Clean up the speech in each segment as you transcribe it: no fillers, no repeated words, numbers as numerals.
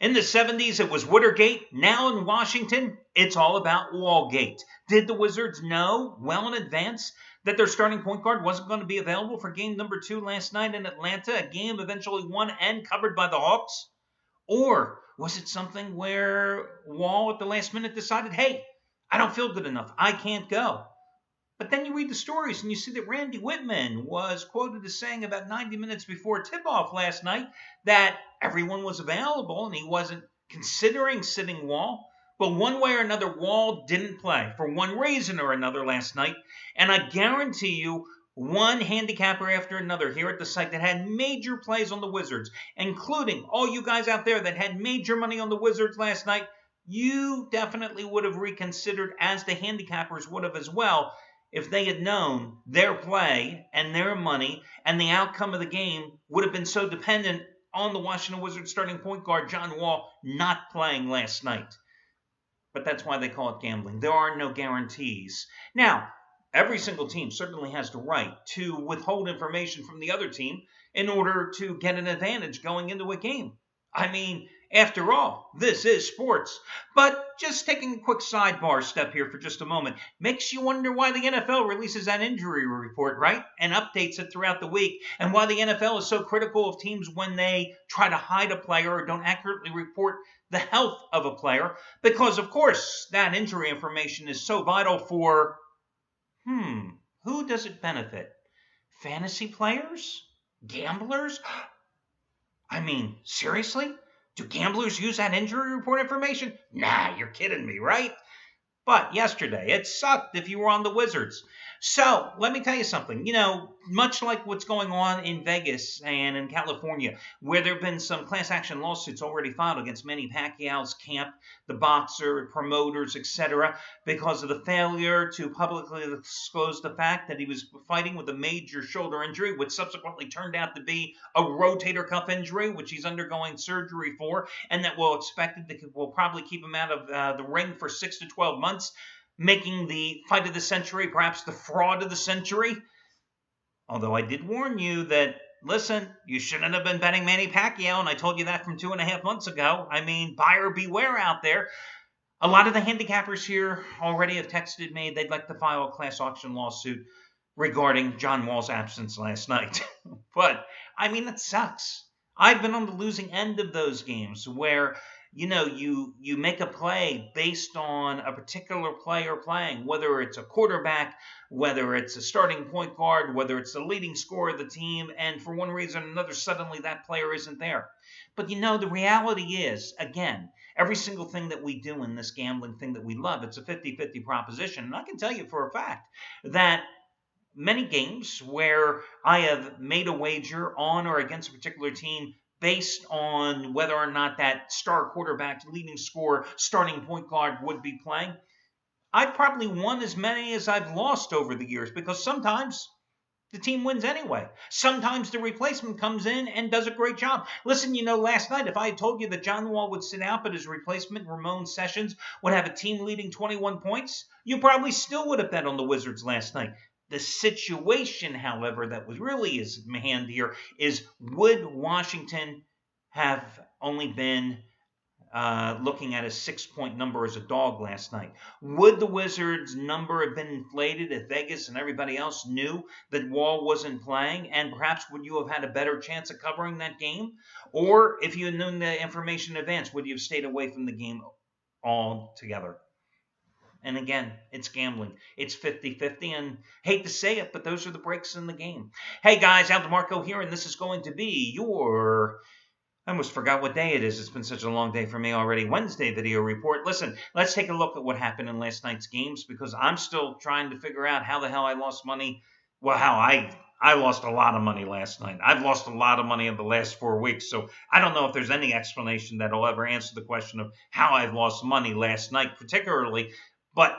In the 70s, it was Watergate. Now in Washington, it's all about Wallgate. Did the Wizards know well in advance that their starting point guard wasn't going to be available for game number 2 last night in Atlanta, a game eventually won and covered by the Hawks? Or was it something where Wall at the last minute decided, hey, I don't feel good enough, I can't go? But then you read the stories and you see that Randy Whitman was quoted as saying about 90 minutes before tip-off last night that everyone was available and he wasn't considering sitting Wall. But one way or another, Wall didn't play for one reason or another last night. And I guarantee you, one handicapper after another here at the site that had major plays on the Wizards, including all you guys out there that had major money on the Wizards last night, you definitely would have reconsidered, as the handicappers would have as well, if they had known their play and their money and the outcome of the game would have been so dependent on the Washington Wizards starting point guard John Wall not playing last night. But that's why they call it gambling. There are no guarantees. Now, every single team certainly has the right to withhold information from the other team in order to get an advantage going into a game. I mean, after all, this is sports. But just taking a quick sidebar step here for just a moment makes you wonder why the NFL releases that injury report, right? And updates it throughout the week. And why the NFL is so critical of teams when they try to hide a player or don't accurately report the health of a player. Because, of course, that injury information is so vital for, who does it benefit? Fantasy players? Gamblers? I mean, seriously? Do gamblers use that injury report information? Nah, you're kidding me, right? But yesterday, it sucked if you were on the Wizards. So, let me tell you something. You know, much like what's going on in Vegas and in California, where there have been some class action lawsuits already filed against Manny Pacquiao's camp, the boxer, promoters, etc., because of the failure to publicly disclose the fact that he was fighting with a major shoulder injury, which subsequently turned out to be a rotator cuff injury, which he's undergoing surgery for, and that will probably keep him out of the ring for 6 to 12 months. Making the fight of the century, perhaps the fraud of the century. Although I did warn you that, listen, you shouldn't have been betting Manny Pacquiao, and I told you that from 2.5 months ago. I mean, buyer beware out there. A lot of the handicappers here already have texted me they'd like to file a class action lawsuit regarding John Wall's absence last night. But, I mean, that sucks. I've been on the losing end of those games where you make a play based on a particular player playing, whether it's a quarterback, whether it's a starting point guard, whether it's the leading scorer of the team, and for one reason or another, suddenly that player isn't there. But the reality is, again, every single thing that we do in this gambling thing that we love, it's a 50-50 proposition. And I can tell you for a fact that many games where I have made a wager on or against a particular team based on whether or not that star quarterback, leading scorer, starting point guard would be playing, I've probably won as many as I've lost over the years, because sometimes the team wins anyway. Sometimes the replacement comes in and does a great job. Listen, last night, if I had told you that John Wall would sit out, but his replacement, Ramon Sessions, would have a team leading 21 points, you probably still would have bet on the Wizards last night. The situation, however, that was really is in hand here is, would Washington have only been looking at a 6-point number as a dog last night? Would the Wizards' number have been inflated if Vegas and everybody else knew that Wall wasn't playing? And perhaps would you have had a better chance of covering that game? Or if you had known the information in advance, would you have stayed away from the game altogether? And again, it's gambling. It's 50-50, and hate to say it, but those are the breaks in the game. Hey guys, Al DeMarco here, and this is going to be your, I almost forgot what day it is. It's been such a long day for me already. Wednesday video report. Listen, let's take a look at what happened in last night's games, because I'm still trying to figure out how the hell I lost money. Well, how I lost a lot of money last night. I've lost a lot of money in the last 4 weeks, so I don't know if there's any explanation that will ever answer the question of how I've lost money last night, particularly. But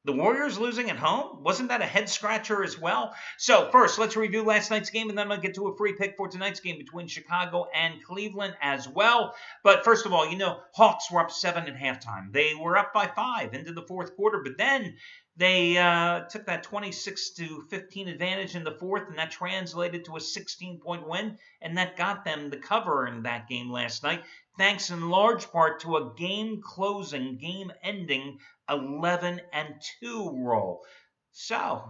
the Warriors losing at home, wasn't that a head-scratcher as well? So first, let's review last night's game, and then I'll get to a free pick for tonight's game between Chicago and Cleveland as well. But first of all, Hawks were up 7 at halftime. They were up by 5 into the fourth quarter, but then They took that 26-15 advantage in the fourth, and that translated to a 16-point win, and that got them the cover in that game last night, thanks in large part to a game-closing, game-ending 11-2 roll. So,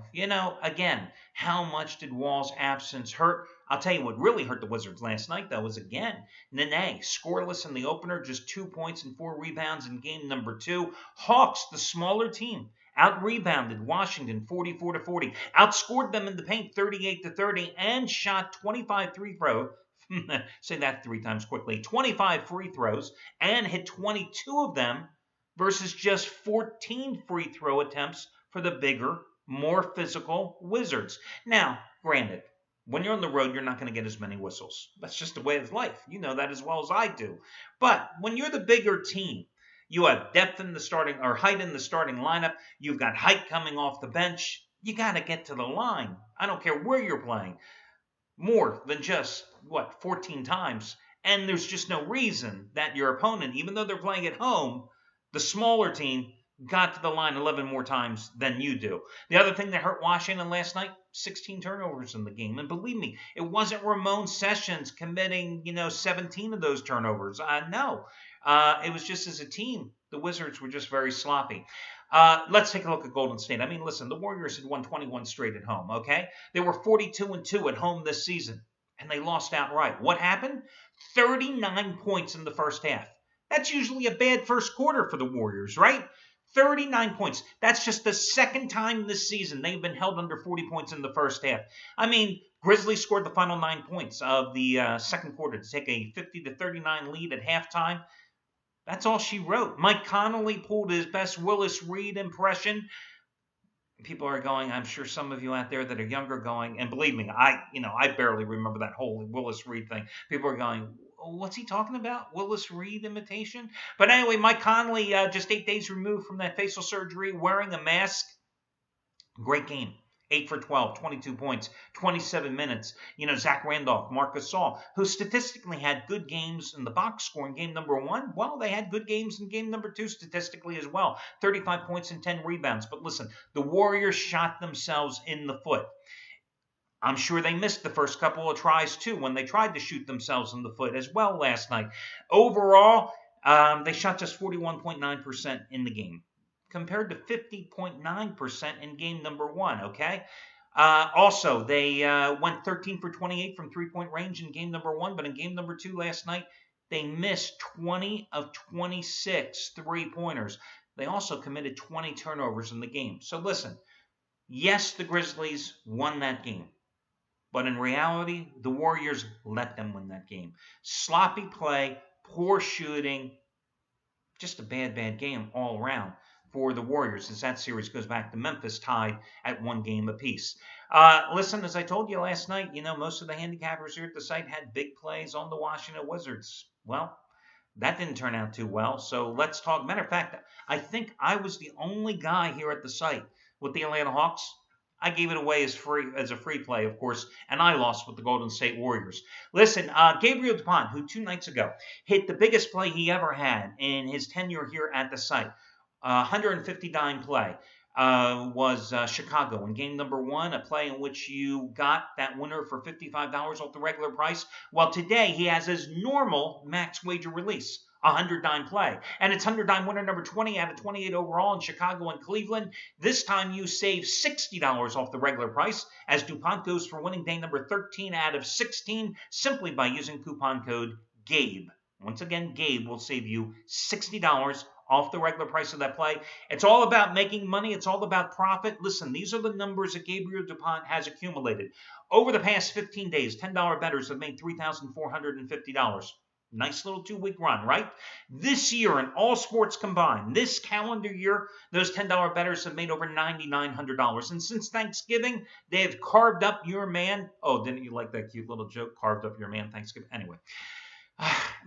again, how much did Wall's absence hurt? I'll tell you what really hurt the Wizards last night, though, was again Nene, scoreless in the opener, just 2 points and 4 rebounds in game number 2. Hawks, the smaller team, out-rebounded Washington 44-40, outscored them in the paint 38-30, and shot 25 free throws. Say that 3 times quickly. 25 free throws, and hit 22 of them versus just 14 free throw attempts for the bigger, more physical Wizards. Now, granted, when you're on the road, you're not going to get as many whistles. That's just the way of life. You know that as well as I do. But when you're the bigger team, you have depth in the starting, or height in the starting lineup. You've got height coming off the bench. You got to get to the line. I don't care where you're playing. More than just, 14 times. And there's just no reason that your opponent, even though they're playing at home, the smaller team got to the line 11 more times than you do. The other thing that hurt Washington last night, 16 turnovers in the game. And believe me, it wasn't Ramon Sessions committing, 17 of those turnovers. No. It was just as a team, the Wizards were just very sloppy. Let's take a look at Golden State. I mean, listen, the Warriors had won 21 straight at home, okay? They were 42-2 at home this season, and they lost outright. What happened? 39 points in the first half. That's usually a bad first quarter for the Warriors, right? 39 points. That's just the second time this season they've been held under 40 points in the first half. I mean, Grizzlies scored the final 9 points of the second quarter to take a 50-39 lead at halftime. That's all she wrote. Mike Connolly pulled his best Willis Reed impression. People are going, I'm sure some of you out there that are younger going, and believe me, I barely remember that whole Willis Reed thing. People are going, what's he talking about? Willis Reed imitation? But anyway, Mike Conley, just 8 days removed from that facial surgery, wearing a mask. Great game. 8 for 12, 22 points, 27 minutes. Zach Randolph, Marc Gasol, who statistically had good games in the box score in game number 1. Well, they had good games in game number 2 statistically as well. 35 points and 10 rebounds. But listen, the Warriors shot themselves in the foot. I'm sure they missed the first couple of tries, too, when they tried to shoot themselves in the foot as well last night. Overall, they shot just 41.9% in the game, compared to 50.9% in game number 1, okay? Also, they went 13 for 28 from three-point range in game number 1, but in game number 2 last night, they missed 20 of 26 three-pointers. They also committed 20 turnovers in the game. So listen, yes, the Grizzlies won that game. But in reality, the Warriors let them win that game. Sloppy play, poor shooting, just a bad game all around for the Warriors as that series goes back to Memphis tied at 1 game apiece. Listen, as I told you last night, most of the handicappers here at the site had big plays on the Washington Wizards. Well, that didn't turn out too well. So let's talk. Matter of fact, I think I was the only guy here at the site with the Atlanta Hawks. I gave it away as a free play, of course, and I lost with the Golden State Warriors. Listen, Gabriel DuPont, who 2 nights ago hit the biggest play he ever had in his tenure here at the site, 150 dime play, was Chicago in game number 1, a play in which you got that winner for $55 off the regular price. Well, today he has his normal max wager release, a 100 dime play. And it's 100 dime winner number 20 out of 28 overall in Chicago and Cleveland. This time you save $60 off the regular price as DuPont goes for winning day number 13 out of 16 simply by using coupon code GABE. Once again, Gabe will save you $60 off the regular price of that play. It's all about making money. It's all about profit. Listen, these are the numbers that Gabriel DuPont has accumulated. Over the past 15 days, $10 bettors have made $3,450. Nice little 2-week run, right? This year, in all sports combined, this calendar year, those $10 bettors have made over $9,900. And since Thanksgiving, they have carved up your man. Oh, didn't you like that cute little joke? Carved up your man Thanksgiving. Anyway,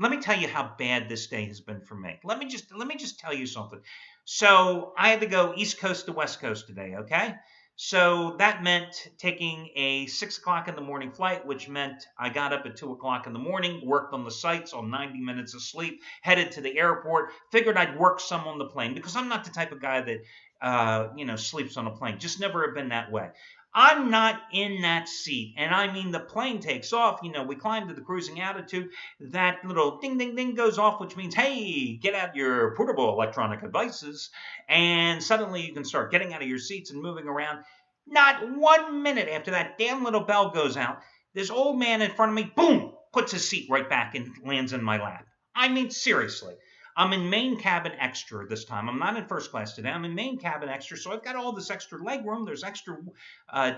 let me tell you how bad this day has been for me. Let me just tell you something. So I had to go East Coast to West Coast today, okay? So that meant taking a 6 o'clock in the morning flight, which meant I got up at 2 o'clock in the morning, worked on the sites on 90 minutes of sleep, headed to the airport, figured I'd work some on the plane because I'm not the type of guy that sleeps on a plane. Just never have been that way. I'm not in that seat. And I mean, the plane takes off. We climb to the cruising altitude. That little ding, ding, ding goes off, which means, hey, get out your portable electronic devices. And suddenly you can start getting out of your seats and moving around. Not 1 minute after that damn little bell goes out, this old man in front of me, boom, puts his seat right back and lands in my lap. I mean, seriously. I'm in main cabin extra this time. I'm not in first class today. I'm in main cabin extra, so I've got all this extra leg room. There's extra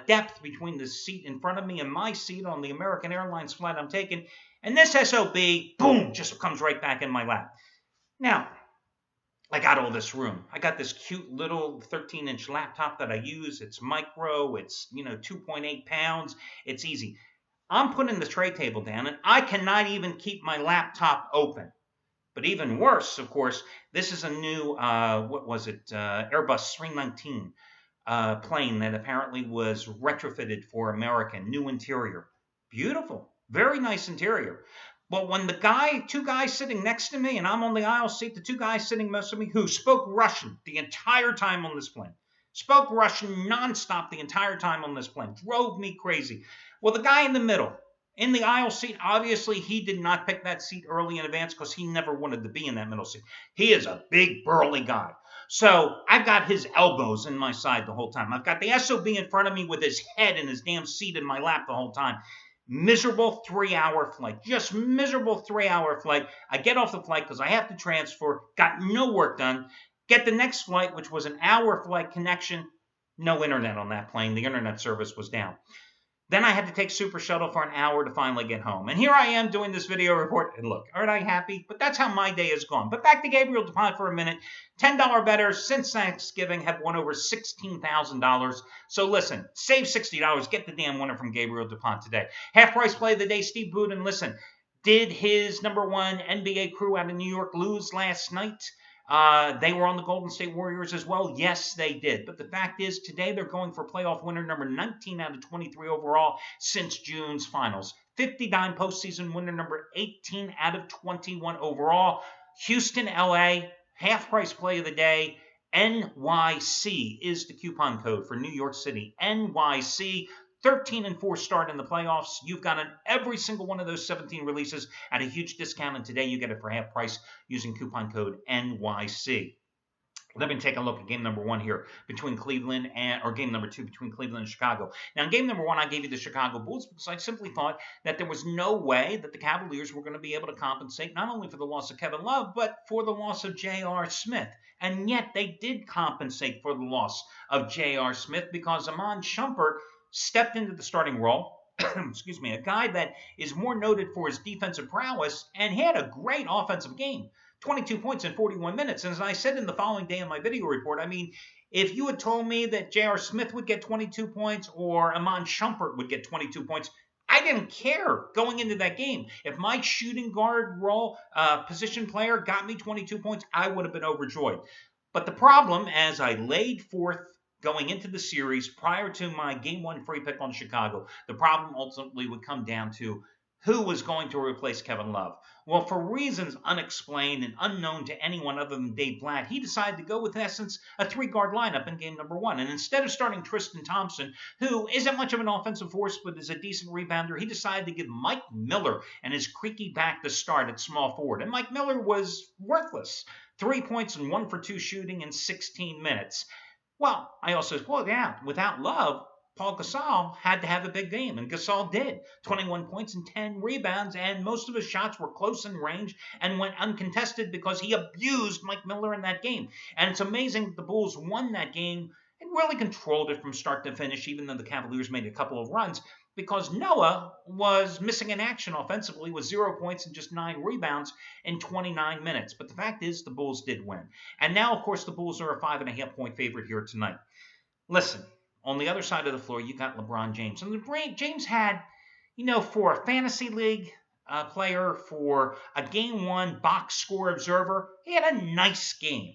depth between the seat in front of me and my seat on the American Airlines flight I'm taking. And this SOB, boom, just comes right back in my lap. Now, I got all this room. I got this cute little 13-inch laptop that I use. It's micro. It's, 2.8 pounds. It's easy. I'm putting the tray table down, and I cannot even keep my laptop open. But even worse, of course, this is a new, Airbus 319 plane that apparently was retrofitted for American, new interior. Beautiful, very nice interior. But when two guys sitting next to me, and I'm on the aisle seat, the two guys sitting next to me who spoke Russian the entire time on this plane, spoke Russian nonstop the entire time on this plane, drove me crazy. Well, the guy in the middle, in the aisle seat, obviously he did not pick that seat early in advance because he never wanted to be in that middle seat. He is a big, burly guy. So I've got his elbows in my side the whole time. I've got the SOB in front of me with his head in his damn seat in my lap the whole time. Miserable 3-hour flight. Just miserable 3-hour flight. I get off the flight because I have to transfer. Got no work done. Get the next flight, which was an hour flight connection. No internet on that plane. The internet service was down. Then I had to take Super Shuttle for an hour to finally get home. And here I am doing this video report. And look, aren't I happy? But that's how my day has gone. But back to Gabriel DuPont for a minute. $10 bettors since Thanksgiving have won over $16,000. So listen, save $60. Get the damn winner from Gabriel DuPont today. Half price play of the day, Steve Budin. Listen, did his number one NBA crew out of New York lose last night? They were on the Golden State Warriors as well. Yes, they did. But the fact is, today they're going for playoff winner number 19 out of 23 overall since June's finals. 59 postseason winner number 18 out of 21 overall. Houston, LA, half price play of the day. NYC is the coupon code for New York City. NYC. 13-4 start in the playoffs. You've got every single one of those 17 releases at a huge discount, and today you get it for half price using coupon code NYC. Let me take a look at game number one here between Cleveland or game number two between Cleveland and Chicago. Now, in game number one, I gave you the Chicago Bulls because I simply thought that there was no way that the Cavaliers were going to be able to compensate not only for the loss of Kevin Love, but for the loss of J.R. Smith. And yet they did compensate for the loss of J.R. Smith because Iman Shumpert stepped into the starting role, excuse me, a guy that is more noted for his defensive prowess, and he had a great offensive game. 22 points in 41 minutes. And as I said in the following day in my video report, I mean, if you had told me that J.R. Smith would get 22 points or Iman Shumpert would get 22 points, I didn't care going into that game. If my shooting guard role position player got me 22 points, I would have been overjoyed. But the problem, as I laid forth going into the series prior to my game one free pick on Chicago, the problem ultimately would come down to who was going to replace Kevin Love. Well, for reasons unexplained and unknown to anyone other than Dave Blatt, he decided to go with, in essence, a three-guard lineup in game number one. And instead of starting Tristan Thompson, who isn't much of an offensive force but is a decent rebounder, he decided to give Mike Miller and his creaky back the start at small forward. And Mike Miller was worthless. 3 points and 1 for 2 shooting in 16 minutes. Well, I also said, well, yeah, without Love, Paul Gasol had to have a big game, and Gasol did. 21 points and 10 rebounds, and most of his shots were close in range and went uncontested because he abused Mike Miller in that game. And it's amazing that the Bulls won that game and really controlled it from start to finish, even though the Cavaliers made a couple of runs, because Noah was missing in action offensively with 0 points and just 9 rebounds in 29 minutes. But the fact is, the Bulls did win. And now, of course, the Bulls are a 5.5-point favorite here tonight. Listen, on the other side of the floor, you got LeBron James. And James had, for a fantasy league player, for a game one box score observer, he had a nice game.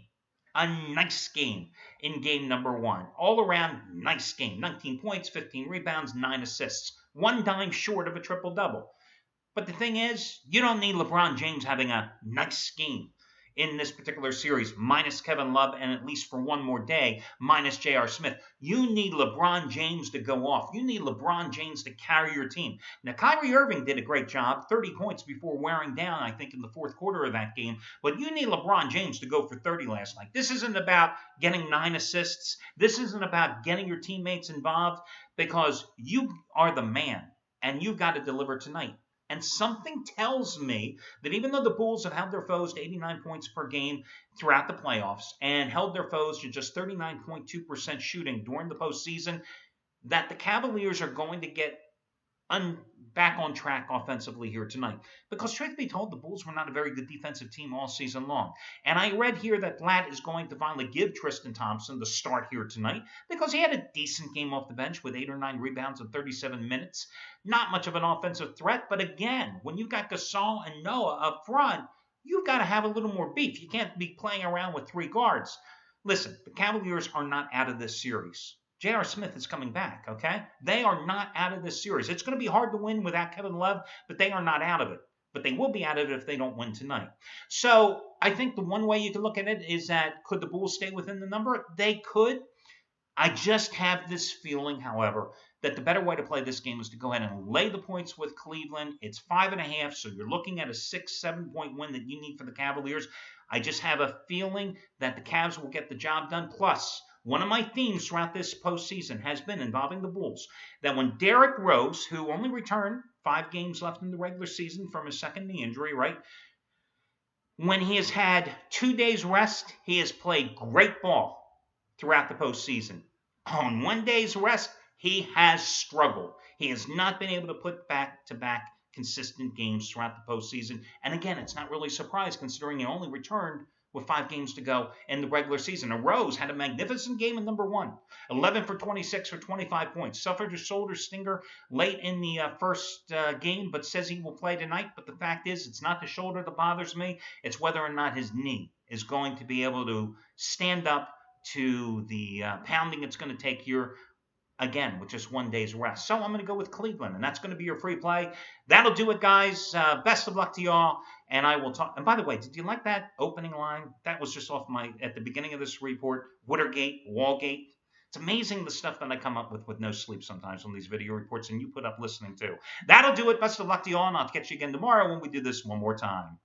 A nice game in game number one. All around, nice game. 19 points, 15 rebounds, 9 assists. 1 dime short of a triple-double. But the thing is, you don't need LeBron James having a nice game in this particular series, minus Kevin Love, and at least for one more day, minus J.R. Smith. You need LeBron James to go off. You need LeBron James to carry your team. Now, Kyrie Irving did a great job, 30 points before wearing down, I think, in the fourth quarter of that game. But you need LeBron James to go for 30 last night. This isn't about getting 9 assists. This isn't about getting your teammates involved, because you are the man, and you've got to deliver tonight. And something tells me that even though the Bulls have held their foes to 89 points per game throughout the playoffs and held their foes to just 39.2% shooting during the postseason, that the Cavaliers are going to get back on track offensively here tonight. Because truth be told, the Bulls were not a very good defensive team all season long. And I read here that Blatt is going to finally give Tristan Thompson the start here tonight because he had a decent game off the bench with 8 or 9 rebounds in 37 minutes. Not much of an offensive threat, but again, when you've got Gasol and Noah up front, you've got to have a little more beef. You can't be playing around with 3 guards. Listen, the Cavaliers are not out of this series. J.R. Smith is coming back, okay? They are not out of this series. It's going to be hard to win without Kevin Love, but they are not out of it. But they will be out of it if they don't win tonight. So I think the one way you can look at it is that could the Bulls stay within the number? They could. I just have this feeling, however, that the better way to play this game is to go ahead and lay the points with Cleveland. It's 5.5, so you're looking at a 6-7 point win that you need for the Cavaliers. I just have a feeling that the Cavs will get the job done. Plus, one of my themes throughout this postseason has been involving the Bulls, that when Derrick Rose, who only returned 5 games left in the regular season from his second knee injury, right? When he has had 2 days rest, he has played great ball throughout the postseason. On 1 day's rest, he has struggled. He has not been able to put back-to-back consistent games throughout the postseason. And again, it's not really a surprise considering he only returned with 5 games to go in the regular season. And Rose had a magnificent game in number 1. 11 for 26 for 25 points. Suffered a shoulder stinger late in the first game, but says he will play tonight. But the fact is, it's not the shoulder that bothers me. It's whether or not his knee is going to be able to stand up to the pounding it's going to take here, again, with just 1 day's rest. So I'm going to go with Cleveland, and that's going to be your free play. That'll do it, guys. Best of luck to y'all, and I will talk. And by the way, did you like that opening line? That was just off at the beginning of this report, Woodergate, Wallgate. It's amazing the stuff that I come up with no sleep sometimes on these video reports, and you put up listening too. That'll do it. Best of luck to y'all, and I'll catch you again tomorrow when we do this one more time.